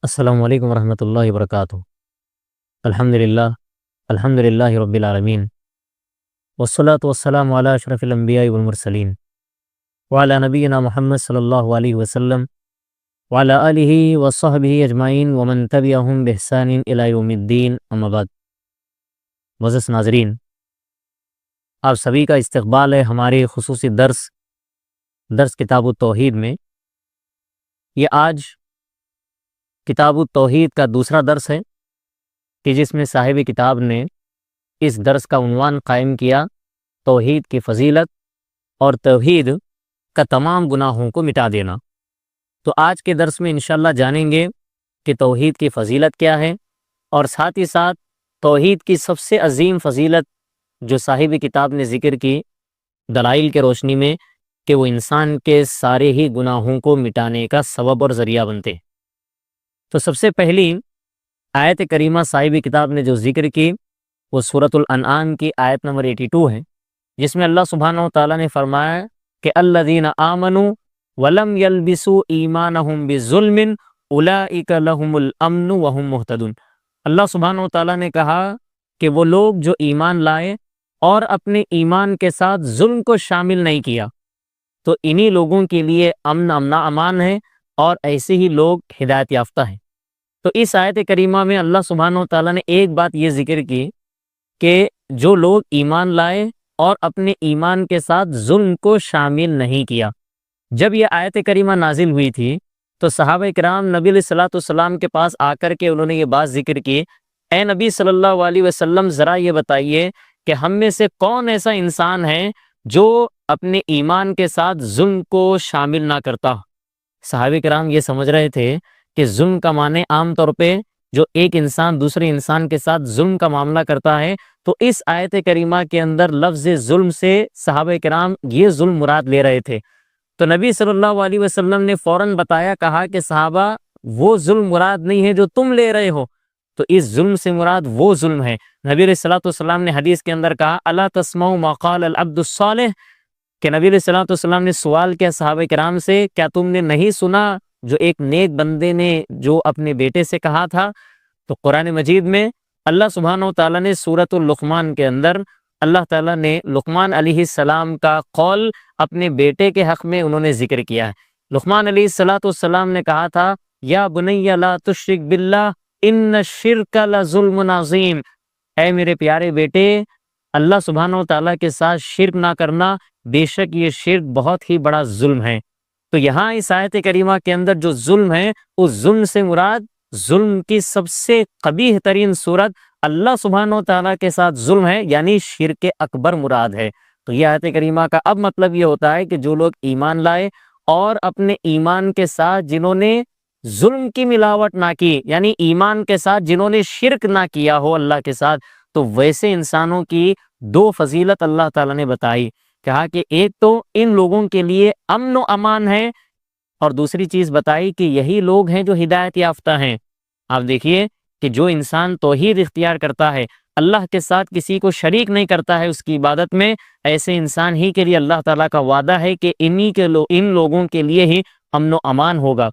السلام علیکم ورحمۃ اللہ وبرکاتہ۔ الحمد للہ رب العالمین، والصلاة والسلام علی اشرف الانبیاء والمرسلین، وعلی نبینا محمد صلی اللہ علیہ وسلم، وعلی آلہ وصحبہ اجمعین ومن تبعہم بإحسان الی یوم الدین، اما بعد۔ معزز ناظرین، آپ سبھی کا استقبال ہے ہمارے خصوصی درس کتاب التوحید میں۔ یہ آج کتاب التوحید کا دوسرا درس ہے کہ جس میں صاحب کتاب نے اس درس کا عنوان قائم کیا، توحید کی فضیلت اور توحید کا تمام گناہوں کو مٹا دینا۔ تو آج کے درس میں انشاءاللہ جانیں گے کہ توحید کی فضیلت کیا ہے، اور ساتھ ہی ساتھ توحید کی سب سے عظیم فضیلت جو صاحب کتاب نے ذکر کی دلائل کے روشنی میں، کہ وہ انسان کے سارے ہی گناہوں کو مٹانے کا سبب اور ذریعہ بنتے ہیں۔ تو سب سے پہلی آیت کریمہ صاحب کتاب نے جو ذکر کی وہ سورۃ الانعام کی آیت نمبر 82 ہے، جس میں اللہ سبحانہ و تعالیٰ نے فرمایا کہ الذین آمنوا ولم یلبسوا ایمانہم بظلم اولئک لہم الامن وہم مہتدون۔ اللہ سبحانہ و تعالیٰ نے کہا کہ وہ لوگ جو ایمان لائے اور اپنے ایمان کے ساتھ ظلم کو شامل نہیں کیا، تو انہی لوگوں کے لیے امن امان ہے، اور ایسے ہی لوگ ہدایت یافتہ ہیں۔ تو اس آیت کریمہ میں اللہ سبحانہ و تعالیٰ نے ایک بات یہ ذکر کی کہ جو لوگ ایمان لائے اور اپنے ایمان کے ساتھ ظلم کو شامل نہیں کیا۔ جب یہ آیت کریمہ نازل ہوئی تھی تو صحابہ کرام نبی علیہ الصلوۃ والسلام کے پاس آ کر کے انہوں نے یہ بات ذکر کی، اے نبی صلی اللہ علیہ وسلم، ذرا یہ بتائیے کہ ہم میں سے کون ایسا انسان ہے جو اپنے ایمان کے ساتھ ظلم کو شامل نہ کرتا۔ صحابہ کرام یہ سمجھ رہے تھے کہ ظلم کا معنی عام طور پہ جو ایک انسان دوسرے انسان کے ساتھ ظلم کا معاملہ کرتا ہے، تو اس آیت کریمہ کے اندر لفظ ظلم سے صحابہ کرام یہ ظلم مراد لے رہے تھے۔ تو نبی صلی اللہ علیہ وسلم نے فوراً بتایا، کہا کہ صحابہ وہ ظلم مراد نہیں ہے جو تم لے رہے ہو، تو اس ظلم سے مراد وہ ظلم ہے۔ نبی علیہ الصلوۃ والسلام نے حدیث کے اندر کہا الا تسمعوا ما قال العبد الصالح، کہ نبی علیہ الصلوۃ والسلام نے سوال کیا صحابہ کرام سے، کیا تم نے نہیں سنا جو ایک نیک بندے نے جو اپنے بیٹے سے کہا تھا؟ تو قرآن مجید میں اللہ سبحانہ و تعالیٰ نے سورۃ اللقمان کے اندر اللہ تعالیٰ نے لقمان علیہ السلام کا قول اپنے بیٹے کے حق میں انہوں نے ذکر کیا ہے۔ لقمان علیہ الصلوۃ والسلام نے کہا تھا یا بنی لا تشرک باللہ ان الشرک لظلم عظیم، اے میرے پیارے بیٹے، اللہ سبحانہ و تعالیٰ کے ساتھ شرک نہ کرنا، بے شک یہ شرک بہت ہی بڑا ظلم ہے۔ تو یہاں اس آیت کریمہ کے اندر جو ظلم ہے، اس ظلم سے مراد ظلم کی سب سے قبیح ترین صورت اللہ سبحانہ و تعالیٰ کے ساتھ ظلم ہے، یعنی شرک اکبر مراد ہے۔ تو یہ آیت کریمہ کا اب مطلب یہ ہوتا ہے کہ جو لوگ ایمان لائے اور اپنے ایمان کے ساتھ جنہوں نے ظلم کی ملاوٹ نہ کی، یعنی ایمان کے ساتھ جنہوں نے شرک نہ کیا ہو اللہ کے ساتھ، تو ویسے انسانوں کی دو فضیلت اللہ تعالیٰ نے بتائی۔ کہا کہ ایک تو ان لوگوں کے لیے امن و امان ہے، اور دوسری چیز بتائی کہ یہی لوگ ہیں جو ہدایت یافتہ ہیں۔ آپ دیکھیے کہ جو انسان توحید اختیار کرتا ہے، اللہ کے ساتھ کسی کو شریک نہیں کرتا ہے اس کی عبادت میں، ایسے انسان ہی کے لیے اللہ تعالیٰ کا وعدہ ہے کہ ان لوگوں کے لیے ہی امن و امان ہوگا۔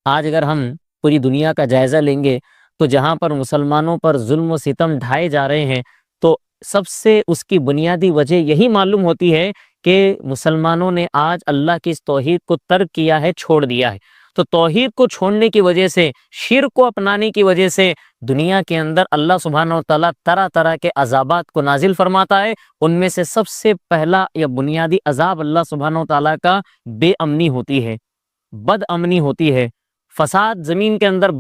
آج اگر ہم پوری دنیا کا جائزہ لیں گے تو جہاں پر مسلمانوں پر ظلم و ستم ڈھائے جا رہے ہیں، تو سب سے اس کی بنیادی وجہ یہی معلوم ہوتی ہے کہ مسلمانوں نے آج اللہ کی اس توحید کو ترک کیا ہے، چھوڑ دیا ہے۔ تو توحید کو چھوڑنے کی وجہ سے، شرک کو اپنانے کی وجہ سے دنیا کے اندر اللہ سبحانہ و تعالیٰ طرح طرح کے عذابات کو نازل فرماتا ہے۔ ان میں سے سب سے پہلا یا بنیادی عذاب اللہ سبحانہ و تعالیٰ کا بے امنی ہوتی ہے، بد امنی ہوتی ہے، فساد زمین کے اندر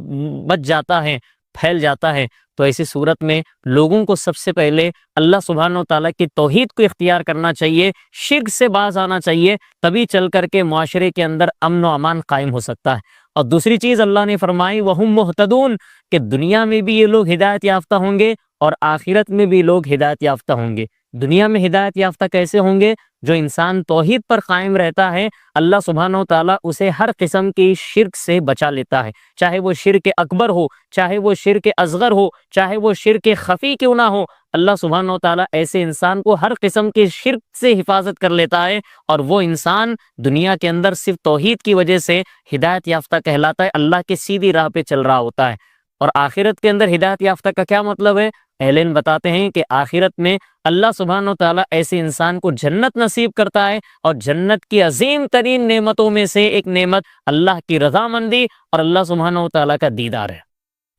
بچ جاتا ہے، پھیل جاتا ہے۔ تو ایسی صورت میں لوگوں کو سب سے پہلے اللہ سبحانہ و تعالیٰ کی توحید کو اختیار کرنا چاہیے، شرک سے باز آنا چاہیے، تبھی چل کر کے معاشرے کے اندر امن و امان قائم ہو سکتا ہے۔ اور دوسری چیز اللہ نے فرمائی وہم مہتدون، کہ دنیا میں بھی یہ لوگ ہدایت یافتہ ہوں گے اور آخرت میں بھی لوگ ہدایت یافتہ ہوں گے۔ دنیا میں ہدایت یافتہ کیسے ہوں گے؟ جو انسان توحید پر قائم رہتا ہے اللہ سبحانہ و تعالیٰ اسے ہر قسم کی شرک سے بچا لیتا ہے، چاہے وہ شرک اکبر ہو، چاہے وہ شرک اصغر ہو، چاہے وہ شرک خفی کیوں نہ ہو، اللہ سبحانہ و تعالیٰ ایسے انسان کو ہر قسم کی شرک سے حفاظت کر لیتا ہے، اور وہ انسان دنیا کے اندر صرف توحید کی وجہ سے ہدایت یافتہ کہلاتا ہے، اللہ کے سیدھی راہ پہ چل رہا ہوتا ہے۔ اور آخرت کے اندر ہدایت یافتہ کا کیا مطلب ہے؟ اہل علم بتاتے ہیں کہ آخرت میں اللہ سبحانہ و تعالیٰ ایسے انسان کو جنت نصیب کرتا ہے، اور جنت کی عظیم ترین نعمتوں میں سے ایک نعمت اللہ کی رضامندی اور اللہ سبحانہ و تعالیٰ کا دیدار ہے۔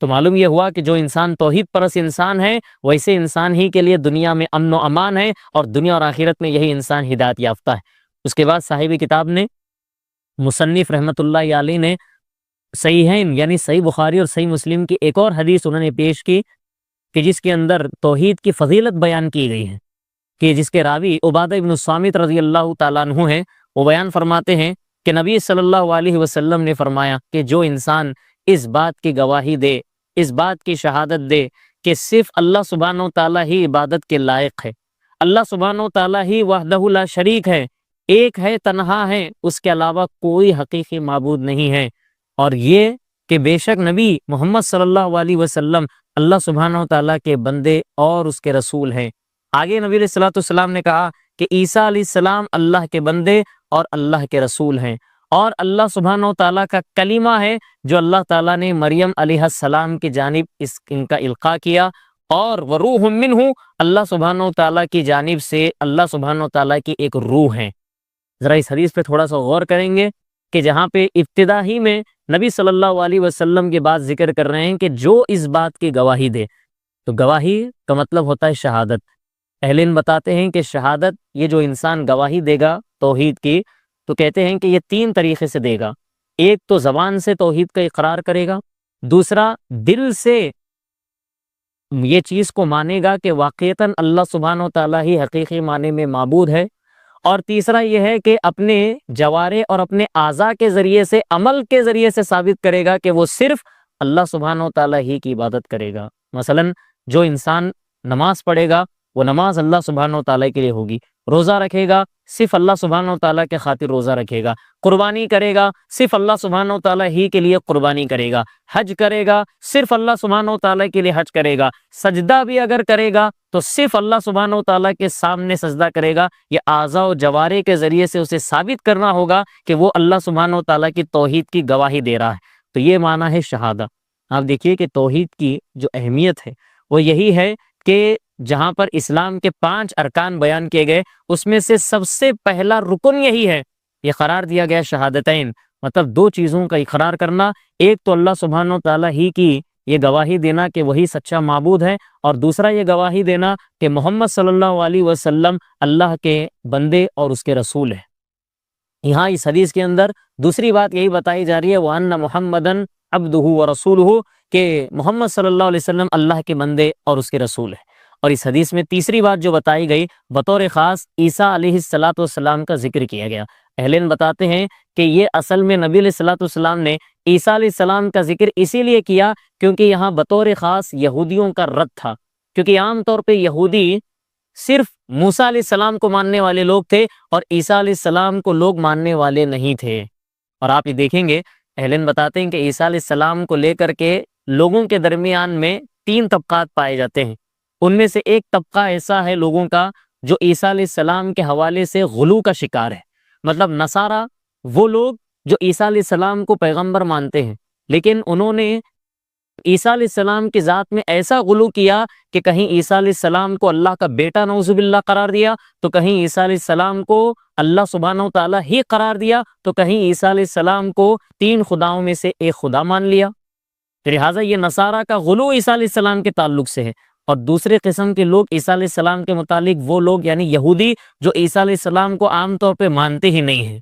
تو معلوم یہ ہوا کہ جو انسان توحید پرست انسان ہے ویسے انسان ہی کے لیے دنیا میں امن و امان ہے، اور دنیا اور آخرت میں یہی انسان ہدایت یافتہ ہے۔ اس کے بعد صاحب کتاب نے مصنف رحمۃ اللہ علیہ نے صحیحین یعنی صحیح بخاری اور صحیح مسلم کی ایک اور حدیث انہوں نے پیش کی کہ جس کے اندر توحید کی فضیلت بیان کی گئی ہے، کہ جس کے راوی عبادہ ابن الصامت رضی اللہ تعالیٰ عنہ ہیں۔ وہ بیان فرماتے ہیں کہ نبی صلی اللہ علیہ وسلم نے فرمایا کہ جو انسان اس بات کی گواہی دے، اس بات کی شہادت دے کہ صرف اللہ سبحانہ و تعالیٰ ہی عبادت کے لائق ہے، اللہ سبحانہ و تعالیٰ ہی وحدہ لا شریک ہے، ایک ہے، تنہا ہے، اس کے علاوہ کوئی حقیقی معبود نہیں ہے، اور یہ کہ بے شک نبی محمد صلی اللہ علیہ وسلم اللہ سبحانہ و تعالیٰ کے بندے اور اس کے رسول ہیں۔ آگے نبی علیہ الصلوۃ والسلام نے کہا کہ عیسیٰ علیہ السلام اللہ کے بندے اور اللہ کے رسول ہیں، اور اللہ سبحانہ و تعالیٰ کا کلمہ ہے جو اللہ تعالیٰ نے مریم علیہ السلام کی جانب ان کا القاء کیا، اور وروح منہ، اللہ سبحانہ و تعالیٰ کی جانب سے اللہ سبحانہ و تعالیٰ کی ایک روح ہے۔ ذرا اس حدیث پہ تھوڑا سا غور کریں گے کہ جہاں پہ ابتدا ہی میں نبی صلی اللہ علیہ وسلم کی بات ذکر کر رہے ہیں کہ جو اس بات کی گواہی دے، تو گواہی کا مطلب ہوتا ہے شہادت۔ اہل علم بتاتے ہیں کہ شہادت یہ جو انسان گواہی دے گا توحید کی، تو کہتے ہیں کہ یہ تین طریقے سے دے گا۔ ایک تو زبان سے توحید کا اقرار کرے گا، دوسرا دل سے یہ چیز کو مانے گا کہ واقعتاً اللہ سبحانہ و تعالیٰ ہی حقیقی معنی میں معبود ہے، اور تیسرا یہ ہے کہ اپنے جوارے اور اپنے اعضاء کے ذریعے سے، عمل کے ذریعے سے ثابت کرے گا کہ وہ صرف اللہ سبحانہ و تعالیٰ ہی کی عبادت کرے گا۔ مثلا جو انسان نماز پڑھے گا وہ نماز اللہ سبحانہ و تعالیٰ کے لیے ہوگی، روزہ رکھے گا صرف اللہ سبحانہ و تعالیٰ کے خاطر روزہ رکھے گا، قربانی کرے گا صرف اللہ سبحانہ و تعالیٰ ہی کے لیے قربانی کرے گا، حج کرے گا صرف اللہ سبحانہ و تعالیٰ کے لیے حج کرے گا، سجدہ بھی اگر کرے گا تو صرف اللہ سبحانہ و تعالیٰ کے سامنے سجدہ کرے گا۔ یہ اعضاء و جوارے کے ذریعے سے اسے ثابت کرنا ہوگا کہ وہ اللہ سبحانہ و تعالیٰ کی توحید کی گواہی دے رہا ہے۔ تو یہ معنی ہے شہادہ۔ آپ دیکھیے کہ توحید کی جو اہمیت ہے وہ یہی ہے کہ جہاں پر اسلام کے 5 ارکان بیان کیے گئے، اس میں سے سب سے پہلا رکن یہی ہے، یہ قرار دیا گیا شہادتین، مطلب 2 چیزوں کا اقرار کرنا، ایک تو اللہ سبحانہ و تعالیٰ ہی کی یہ گواہی دینا کہ وہی سچا معبود ہے، اور دوسرا یہ گواہی دینا کہ محمد صلی اللہ علیہ وسلم اللہ کے بندے اور اس کے رسول ہیں۔ یہاں اس حدیث کے اندر دوسری بات یہی بتائی جا رہی ہے وَأَنَّ مُحَمَّدًا عَبْدُهُ وَرَسُولُهُ، کہ محمد صلی اللہ علیہ وسلم اللہ کے بندے اور اس کے رسول ہیں۔ اور اس حدیث میں تیسری بات جو بتائی گئی بطور خاص عیسیٰ علیہ السلام کا ذکر کیا گیا۔ اہل علم بتاتے ہیں کہ یہ اصل میں نبی علیہ السلام نے عیسیٰ علیہ السلام کا ذکر اسی لیے کیا کیونکہ یہاں بطور خاص یہودیوں کا رد تھا، کیونکہ عام طور پہ یہودی صرف موسیٰ علیہ السلام کو ماننے والے لوگ تھے اور عیسیٰ علیہ السلام کو لوگ ماننے والے نہیں تھے۔ اور آپ یہ دیکھیں گے اہل علم بتاتے ہیں کہ عیسیٰ علیہ السلام کو لے کر کے لوگوں کے درمیان میں 3 طبقات پائے جاتے ہیں۔ ان میں سے ایک طبقہ ایسا ہے لوگوں کا جو عیسیٰ علیہ السلام کے حوالے سے غلو کا شکار ہے، مطلب نصارہ وہ لوگ جو عیسیٰ علیہ السلام کو پیغمبر مانتے ہیں، لیکن انہوں نے عیسیٰ علیہ السلام کی ذات میں ایسا غلو کیا کہ کہیں عیسیٰ علیہ السلام کو اللہ کا بیٹا نعوذ باللہ قرار دیا، تو کہیں عیسیٰ علیہ السلام کو اللہ سبحانہ و تعالیٰ ہی قرار دیا، تو کہیں عیسیٰ علیہ السلام کو 3 خداؤں میں سے ایک خدا مان لیا۔ لہٰذا یہ نصارہ کا غلو عیسیٰ علیہ السلام کے تعلق سے ہے۔ اور دوسرے قسم کے لوگ عیسیٰ علیہ السلام کے متعلق وہ لوگ یعنی یہودی جو عیسیٰ علیہ السلام کو عام طور پہ مانتے ہی نہیں ہیں۔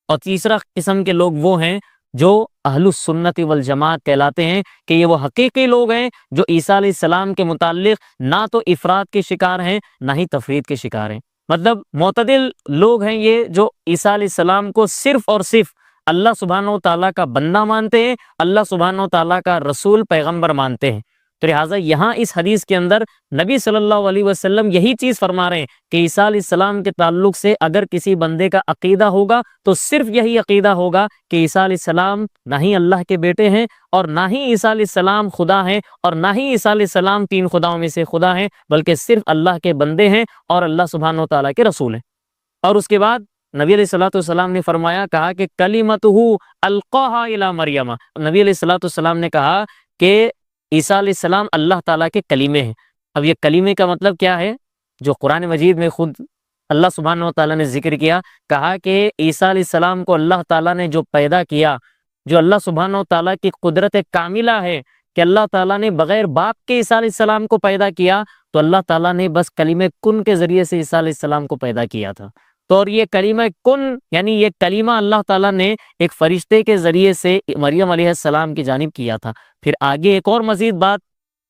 اور تیسرا قسم کے لوگ وہ ہیں جو اہل السنت والجماعت کہلاتے ہیں کہ یہ وہ حقیقی لوگ ہیں جو عیسیٰ علیہ السلام کے متعلق نہ تو افراد کے شکار ہیں نہ ہی تفرید کے شکار ہیں، مطلب معتدل لوگ ہیں یہ جو عیسیٰ علیہ السلام کو صرف اور صرف اللہ سبحانہ و تعالیٰ کا بندہ مانتے ہیں، اللہ سبحانہ و تعالیٰ کا رسول پیغمبر مانتے ہیں۔ تو لہٰذا یہاں اس حدیث کے اندر نبی صلی اللہ علیہ وسلم یہی چیز فرما رہے ہیں کہ عیسیٰ علیہ السلام کے تعلق سے اگر کسی بندے کا عقیدہ ہوگا تو صرف یہی عقیدہ ہوگا کہ عیسیٰ علیہ السلام نہ ہی اللہ کے بیٹے ہیں اور نہ ہی عیسیٰ علیہ السلام خدا ہیں اور نہ ہی عیسیٰ علیہ السلام تین خداؤں میں سے خدا ہیں، بلکہ صرف اللہ کے بندے ہیں اور اللہ سبحانہ و تعالیٰ کے رسول ہیں۔ اور اس کے بعد نبی علیہ الصلوۃ والسلام نے فرمایا، کہا کہ کلمتہ القاہا الی مریم، نبی علیہ الصلوۃ والسلام نے کہا کہ عیسیٰ علیہ السلام اللہ تعالیٰ کے کلیمے ہیں۔ اب یہ کلیمے کا مطلب کیا ہے؟ جو قرآن مجید میں خود اللہ سبحانہ و تعالیٰ نے ذکر کیا، کہا کہ عیسیٰ علیہ السلام کو اللہ تعالیٰ نے جو پیدا کیا، جو اللہ سبحانہ و تعالیٰ کی قدرت کاملہ ہے کہ اللہ تعالیٰ نے بغیر باپ کے عیسیٰ علیہ السلام کو پیدا کیا، تو اللہ تعالیٰ نے بس کلمہ کن کے ذریعے سے عیسیٰ علیہ السلام کو پیدا کیا تھا۔ تو اور یہ کلمہ کن یعنی یہ کلمہ اللہ تعالیٰ نے ایک فرشتے کے ذریعے سے مریم علیہ السلام کی جانب کیا تھا۔ پھر آگے ایک اور مزید بات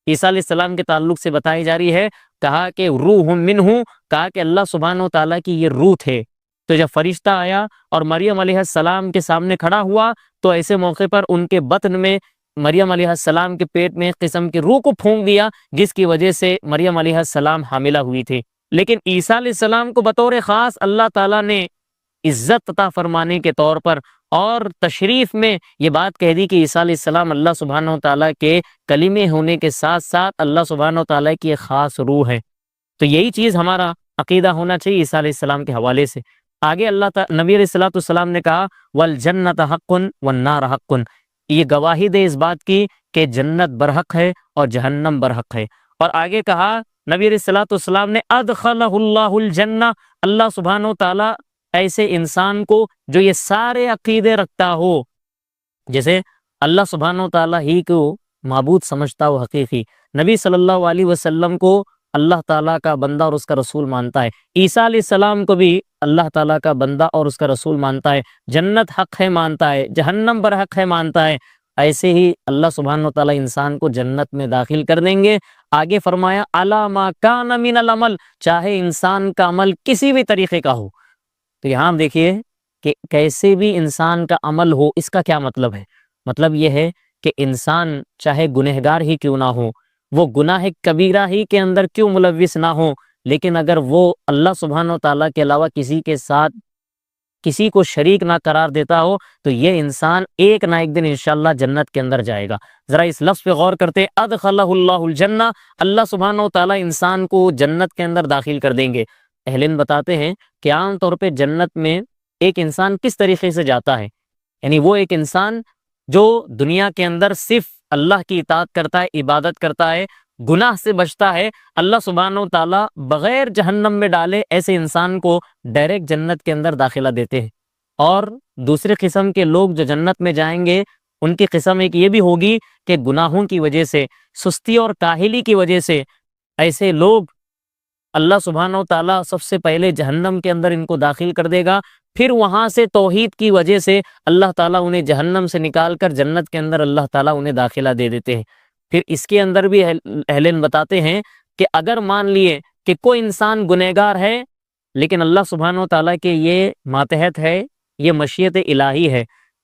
عیسیٰ علیہ السلام کے تعلق سے بتائی جا رہی ہے، کہا کہ روح منہ، کہا کہ اللہ سبحانہ و تعالیٰ کی یہ روح تھے۔ تو جب فرشتہ آیا اور مریم علیہ السلام کے سامنے کھڑا ہوا تو ایسے موقع پر ان کے بطن میں مریم علیہ السلام کے پیٹ میں ایک قسم کی روح کو پھونک دیا، جس کی وجہ سے مریم علیہ السلام حاملہ ہوئی تھی۔ لیکن عیسیٰ علیہ السلام کو بطور خاص اللہ تعالیٰ نے عزت عطا فرمانے کے طور پر اور تشریف میں یہ بات کہہ دی کہ عیسیٰ علیہ السلام اللہ سبحانہ و تعالیٰ کے کلمے ہونے کے ساتھ ساتھ اللہ سبحانہ و تعالیٰ کی ایک خاص روح ہے۔ تو یہی چیز ہمارا عقیدہ ہونا چاہیے عیسیٰ علیہ السلام کے حوالے سے۔ آگے نبی علیہ الصلوۃ والسلام نے کہا والجنت حق والنار حق، یہ گواہی دے اس بات کی کہ جنت برحق ہے اور جہنم برحق ہے۔ اور آگے کہا نبی علیہ الصلوۃ والسلام نے ادخلہ اللہ الجنہ، اللہ سبحانہ و تعالیٰ ایسے انسان کو جو یہ سارے عقیدے رکھتا ہو، جیسے اللہ سبحانہ و تعالیٰ ہی کو معبود سمجھتا ہو حقیقی، نبی صلی اللہ علیہ وسلم کو اللہ تعالیٰ کا بندہ اور اس کا رسول مانتا ہے، عیسیٰ علیہ السلام کو بھی اللہ تعالیٰ کا بندہ اور اس کا رسول مانتا ہے، جنت حق ہے مانتا ہے، جہنم برحق ہے مانتا ہے، ایسے ہی اللہ سبحانہ و تعالیٰ انسان کو جنت میں داخل کر دیں گے۔ آگے فرمایا الا ما کان من العمل، چاہے انسان کا عمل کسی بھی طریقے کا ہو۔ تو یہاں دیکھیے کہ کیسے بھی انسان کا عمل ہو، اس کا کیا مطلب ہے؟ مطلب یہ ہے کہ انسان چاہے گنہگار ہی کیوں نہ ہو، وہ گناہ کبیرہ ہی کے اندر کیوں ملوث نہ ہو، لیکن اگر وہ اللہ سبحانہ و تعالیٰ کے علاوہ کسی کے ساتھ کسی کو شریک نہ قرار دیتا ہو، تو یہ انسان ایک نہ ایک دن انشاءاللہ جنت کے اندر جائے گا۔ ذرا اس لفظ پہ غور کرتے، ادخلہ اللہ الجنہ، اللہ سبحانہ و تعالیٰ انسان کو جنت کے اندر داخل کر دیں گے۔ اہل علم بتاتے ہیں کہ عام طور پہ جنت میں ایک انسان کس طریقے سے جاتا ہے، یعنی وہ ایک انسان جو دنیا کے اندر صرف اللہ کی اطاعت کرتا ہے، عبادت کرتا ہے، گناہ سے بچتا ہے، اللہ سبحانہ و تعالیٰ بغیر جہنم میں ڈالے ایسے انسان کو ڈائریکٹ جنت کے اندر داخلہ دیتے ہیں۔ اور دوسرے قسم کے لوگ جو جنت میں جائیں گے، ان کی قسم ایک یہ بھی ہوگی کہ گناہوں کی وجہ سے، سستی اور کاہلی کی وجہ سے ایسے لوگ اللہ سبحانہ و تعالیٰ سب سے پہلے جہنم کے اندر ان کو داخل کر دے گا، پھر وہاں سے توحید کی وجہ سے اللہ تعالیٰ انہیں جہنم سے نکال کر جنت کے اندر اللہ تعالیٰ انہیں داخلہ دے دیتے ہیں۔ پھر اس کے اندر بھی اہل علم بتاتے ہیں کہ اگر مان لیے کہ کوئی انسان گنہگار ہے لیکن اللہ سبحانہ و تعالیٰ کے یہ ماتحت ہے، یہ مشیت الہی ہے،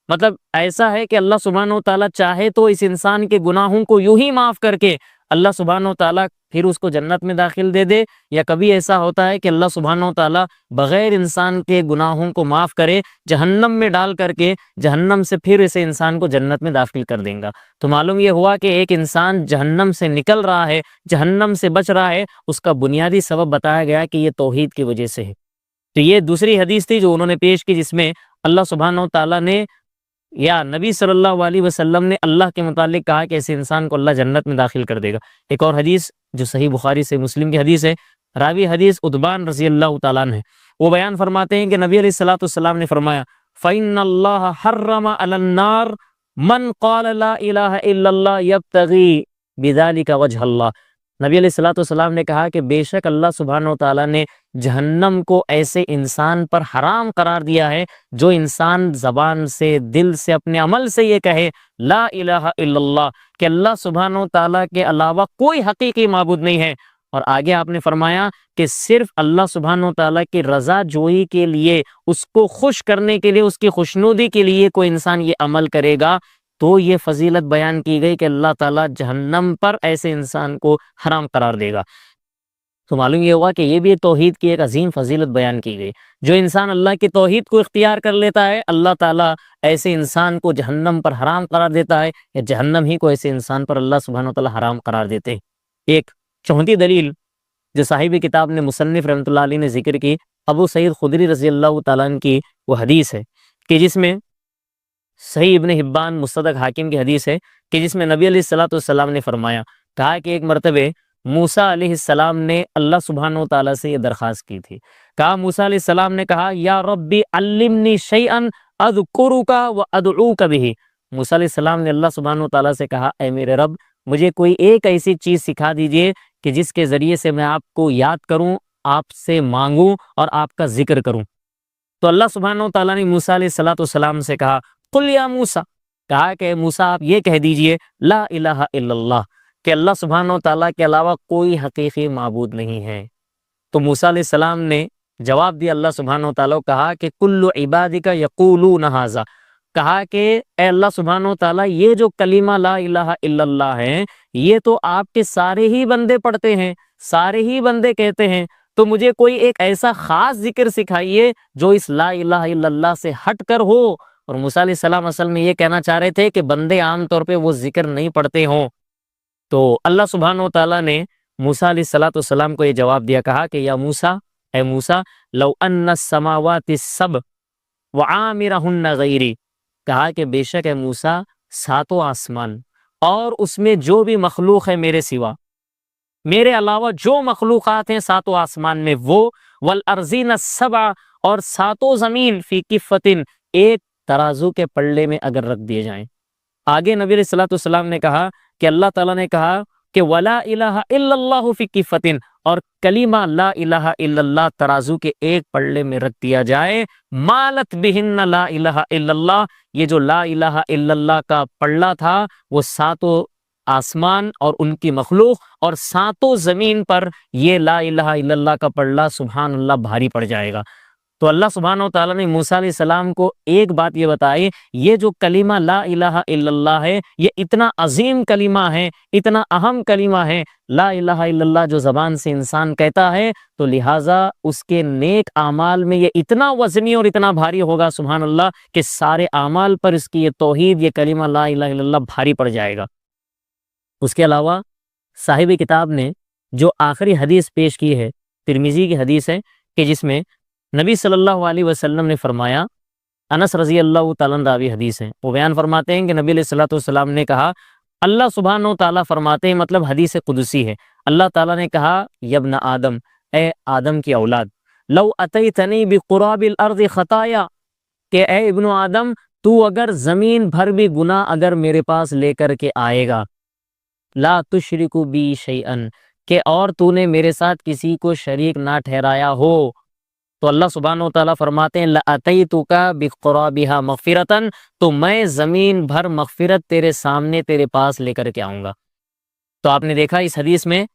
مطلب ایسا ہے کہ اللہ سبحانہ و تعالیٰ چاہے تو اس انسان کے گناہوں کو یوں ہی معاف کر کے اللہ سبحانہ و تعالیٰ پھر اس کو جنت میں داخل دے دے، یا کبھی ایسا ہوتا ہے کہ اللہ سبحانہ و تعالیٰ بغیر انسان کے گناہوں کو معاف کرے، جہنم میں ڈال کر کے جہنم سے پھر اسے انسان کو جنت میں داخل کر دیں گا۔ تو معلوم یہ ہوا کہ ایک انسان جہنم سے نکل رہا ہے، جہنم سے بچ رہا ہے، اس کا بنیادی سبب بتایا گیا کہ یہ توحید کی وجہ سے ہے۔ تو یہ دوسری حدیث تھی جو انہوں نے پیش کی، جس میں اللہ سبحانہ و تعالیٰ نے یا نبی صلی اللہ علیہ وسلم نے اللہ کے متعلق کہا کہ ایسے انسان کو اللہ جنت میں داخل کر دے گا۔ ایک اور حدیث جو صحیح بخاری سے مسلم کی حدیث ہے، راوی حدیث عتبان رضی اللہ تعالیٰ عنہ ہے، وہ بیان فرماتے ہیں کہ نبی علیہ الصلوۃ والسلام نے فرمایا فَإِنَّ اللَّهَ حَرَّمَ عَلَى النَّارِ مَنْ قَالَ لَا إِلَهَ إِلَّا اللَّهُ يَبْتَغِي بِذَلِكَ وَجْهَ اللَّهِ۔ نبی علیہ الصلوۃ والسلام نے کہا کہ بے شک اللہ سبحانہ و تعالیٰ نے جہنم کو ایسے انسان پر حرام قرار دیا ہے جو انسان زبان سے، دل سے، اپنے عمل سے یہ کہے لا الہ الا اللہ، کہ اللہ سبحانہ و تعالیٰ کے علاوہ کوئی حقیقی معبود نہیں ہے، اور آگے آپ نے فرمایا کہ صرف اللہ سبحانہ و تعالیٰ کی رضا جوئی کے لیے، اس کو خوش کرنے کے لیے، اس کی خوشنودی کے لیے کوئی انسان یہ عمل کرے گا تو یہ فضیلت بیان کی گئی کہ اللہ تعالیٰ جہنم پر ایسے انسان کو حرام قرار دے گا۔ تو معلوم یہ ہوا کہ یہ بھی توحید کی ایک عظیم فضیلت بیان کی گئی۔ جو انسان اللہ کی توحید کو اختیار کر لیتا ہے، اللہ تعالیٰ ایسے انسان کو جہنم پر حرام قرار دیتا ہے، یا جہنم ہی کو ایسے انسان پر اللہ سبحانہ و تعالیٰ حرام قرار دیتے ہیں۔ ایک چوتھی دلیل جو صاحب کتاب نے مصنف رحمۃ اللہ علیہ نے ذکر کی، ابو سعید خدری رضی اللہ تعالیٰ عنہ کی وہ حدیث ہے کہ جس میں صحیح ابن حبان مستدرک حاکم کی حدیث ہے کہ جس میں نبی علیہ الصلوۃ والسلام نے فرمایا، کہا کہ ایک مرتبہ موسیٰ علیہ السلام نے اللہ سبحانہ و تعالیٰ سے یہ درخواست کی تھی۔ کہا موسیٰ علیہ السلام نے کہا، یا ربی علمنی شیئا اذکرک وادعوک بہ۔ موسیٰ علیہ السلام نے اللہ سبحانہ و تعالیٰ سے کہا، اے میرے رب مجھے کوئی ایک ایسی چیز سکھا دیجئے کہ جس کے ذریعے سے میں آپ کو یاد کروں، آپ سے مانگوں اور آپ کا ذکر کروں۔ تو اللہ سبحانہ و تعالیٰ نے موسیٰ علیہ السلام سے کہا، قل یا موسیٰ، کہا کہ موسیٰ آپ یہ کہہ دیجئے، لا الہ الا اللہ، کہ اللہ سبحانہ و تعالیٰ کے علاوہ کوئی حقیقی معبود نہیں ہے۔ تو موسیٰ علیہ السلام نے جواب دیا اللہ سبحانہ و تعالیٰ کو، کہا کہ کل عبادک یقولون ھذا، کہا کہ اے اللہ سبحانہ و تعالیٰ یہ جو کلمہ لا الہ الا اللہ ہے یہ تو آپ کے سارے ہی بندے پڑھتے ہیں، سارے ہی بندے کہتے ہیں، تو مجھے کوئی ایک ایسا خاص ذکر سکھائیے جو اس لا الہ الا اللہ سے ہٹ کر ہو۔ اور موسیٰ علیہ السلام اصل میں یہ کہنا چاہ رہے تھے کہ بندے عام طور پہ وہ ذکر نہیں پڑھتے ہوں۔ تو اللہ سبحانہ و تعالیٰ نے موسیٰ علیہ السلام کو یہ جواب دیا، کہا کہ یا موسیٰ، اے موسیٰ، لو ان السماوات السبع وعامرہن غیری، کہا کہ بے شک ہے موسیٰ ساتوں آسمان اور اس میں جو بھی مخلوق ہے میرے سوا، میرے علاوہ جو مخلوقات ہیں ساتوں آسمان میں، وہ والارضین السبع، اور ساتوں زمین، فی کفۃ، ایک ترازو کے پلڑے میں اگر رکھ دیے جائیں۔ آگے نبی علیہ الصلوۃ والسلام نے کہا کہ اللہ تعالیٰ نے کہا کہ ولا الہ الا اللہ فی کفۃ، اور کلمہ لا الہ الا اللہ ترازو کے ایک پلڑے میں رکھ دیا جائے، مالت بہن لا الہ الا اللہ، یہ جو لا الہ الا اللہ کا پلڑا تھا وہ ساتوں آسمان اور ان کی مخلوق اور ساتوں زمین پر یہ لا الہ الا اللہ کا پلڑا سبحان اللہ بھاری پڑ جائے گا۔ تو اللہ سبحانہ و تعالیٰ نے موسیٰ علیہ السلام کو ایک بات یہ بتائی، یہ جو کلمہ لا الہ الا اللہ ہے یہ اتنا عظیم کلمہ ہے، اتنا اہم کلمہ ہے، لا الہ الا اللہ جو زبان سے انسان کہتا ہے تو لہٰذا اس کے نیک اعمال میں یہ اتنا وزنی اور اتنا بھاری ہوگا سبحان اللہ کہ سارے اعمال پر اس کی یہ توحید، یہ کلمہ لا الہ الا اللہ بھاری پڑ جائے گا۔ اس کے علاوہ صاحب کتاب نے جو آخری حدیث پیش کی ہے ترمذی کی حدیث ہے کہ جس میں نبی صلی اللہ علیہ وسلم نے فرمایا، انس رضی اللہ تعالیٰ عنہ راوی حدیث ہے، وہ بیان فرماتے ہیں کہ نبی علیہ الصلوۃ والسلام نے کہا، اللہ سبحانہ و تعالیٰ فرماتے ہیں، مطلب حدیث قدسی ہے، اللہ تعالیٰ نے کہا، یا ابن آدم، اے آدم کی اولاد، لو اتیتنی بقراب الارض خطایا، کہ اے ابن آدم تو اگر زمین بھر بھی گناہ اگر میرے پاس لے کر کے آئے گا، لا تشرک بی شیئا، کہ اور تو نے میرے ساتھ کسی کو شریک نہ ٹھہرایا ہو، تو اللہ سبحانہ و تعالیٰ فرماتے ہیں لَأَتَيْتُكَ بِقُرَابِهَا مَغْفِرَةً، تو میں زمین بھر مغفرت تیرے سامنے تیرے پاس لے کر کے آؤں گا۔ تو آپ نے دیکھا اس حدیث میں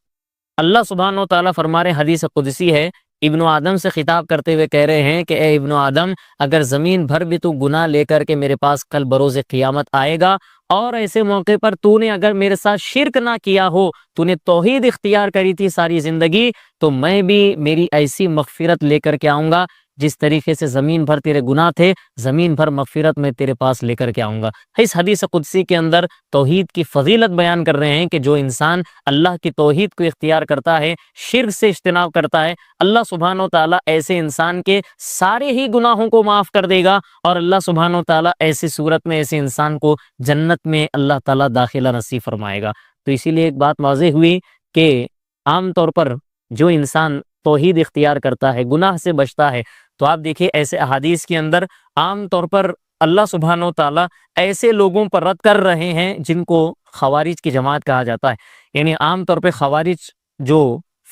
اللہ سبحانہ و تعالیٰ فرما رہے ہیں، حدیث قدسی ہے، ابن آدم سے خطاب کرتے ہوئے کہہ رہے ہیں کہ اے ابن آدم اگر زمین بھر بھی تو گناہ لے کر کے میرے پاس کل بروز قیامت آئے گا، اور ایسے موقع پر تو نے اگر میرے ساتھ شرک نہ کیا ہو، تو نے توحید اختیار کری تھی ساری زندگی، تو میں بھی میری ایسی مغفرت لے کر کے آؤں گا جس طریقے سے زمین بھر تیرے گناہ تھے، زمین بھر مغفرت میں تیرے پاس لے کر کے آؤں گا۔ اس حدیث قدسی کے اندر توحید کی فضیلت بیان کر رہے ہیں کہ جو انسان اللہ کی توحید کو اختیار کرتا ہے، شرک سے اجتناب کرتا ہے، اللہ سبحانہ و تعالیٰ ایسے انسان کے سارے ہی گناہوں کو معاف کر دے گا، اور اللہ سبحانہ و تعالیٰ ایسی صورت میں ایسے انسان کو جنت میں اللہ تعالیٰ داخلہ نصیب فرمائے گا۔ تو اسی لیے ایک بات واضح ہوئی کہ عام طور پر جو انسان توحید اختیار کرتا ہے، گناہ سے بچتا ہے، تو آپ دیکھیے ایسے احادیث کے اندر عام طور پر اللہ سبحانہ و تعالیٰ ایسے لوگوں پر رد کر رہے ہیں جن کو خوارج کی جماعت کہا جاتا ہے۔ یعنی عام طور پہ خوارج جو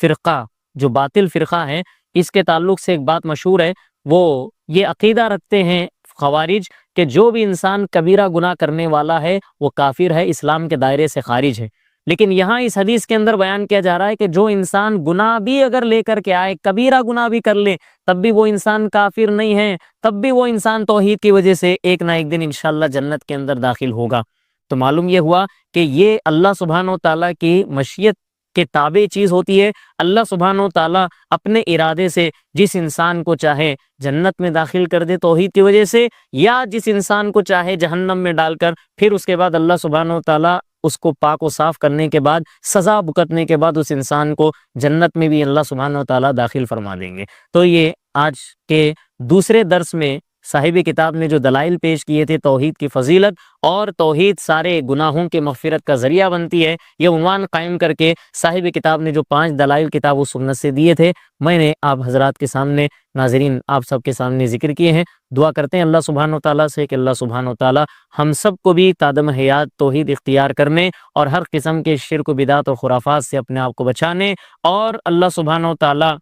فرقہ، جو باطل فرقہ ہے، اس کے تعلق سے ایک بات مشہور ہے، وہ یہ عقیدہ رکھتے ہیں خوارج کہ جو بھی انسان کبیرہ گناہ کرنے والا ہے وہ کافر ہے، اسلام کے دائرے سے خارج ہے۔ لیکن یہاں اس حدیث کے اندر بیان کیا جا رہا ہے کہ جو انسان گناہ بھی اگر لے کر کے آئے، کبیرہ گناہ بھی کر لے، تب بھی وہ انسان کافر نہیں ہے، تب بھی وہ انسان توحید کی وجہ سے ایک نہ ایک دن انشاءاللہ جنت کے اندر داخل ہوگا۔ تو معلوم یہ ہوا کہ یہ اللہ سبحانہ و تعالیٰ کی مشیت کے تابع چیز ہوتی ہے۔ اللہ سبحانہ و تعالیٰ اپنے ارادے سے جس انسان کو چاہے جنت میں داخل کر دے توحید کی وجہ سے، یا جس انسان کو چاہے جہنم میں ڈال کر، پھر اس کے بعد اللہ سبحانہ و تعالیٰ اس کو پاک و صاف کرنے کے بعد، سزا بھگتنے کے بعد اس انسان کو جنت میں بھی اللہ سبحانہ و تعالیٰ داخل فرما دیں گے۔ تو یہ آج کے دوسرے درس میں صاحب کتاب نے جو دلائل پیش کیے تھے توحید کی فضیلت اور توحید سارے گناہوں کے مغفرت کا ذریعہ بنتی ہے، یہ عنوان قائم کر کے صاحب کتاب نے جو 5 دلائل کتاب و سنت سے دیے تھے، میں نے آپ حضرات کے سامنے، ناظرین آپ سب کے سامنے ذکر کیے ہیں۔ دعا کرتے ہیں اللہ سبحانہ و تعالیٰ سے کہ اللہ سبحانہ و تعالیٰ ہم سب کو بھی تادم حیات توحید اختیار کرنے اور ہر قسم کے شرک و بدعت اور خرافات سے اپنے آپ کو بچانے، اور اللہ سبحانہ و تعالیٰ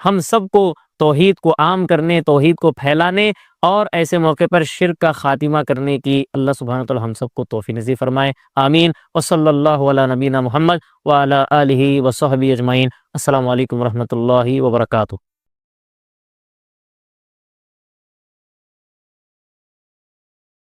ہم سب کو توحید کو عام کرنے، توحید کو پھیلانے اور ایسے موقع پر شرک کا خاتمہ کرنے کی اللہ سبحانہ وتعالی ہم سب کو توفیق نصیب فرمائے، آمین۔ وصلی اللہ علی نبینا محمد وعلی آلہ وصحبہ اجمعین۔ السلام علیکم ورحمۃ اللہ وبرکاتہ۔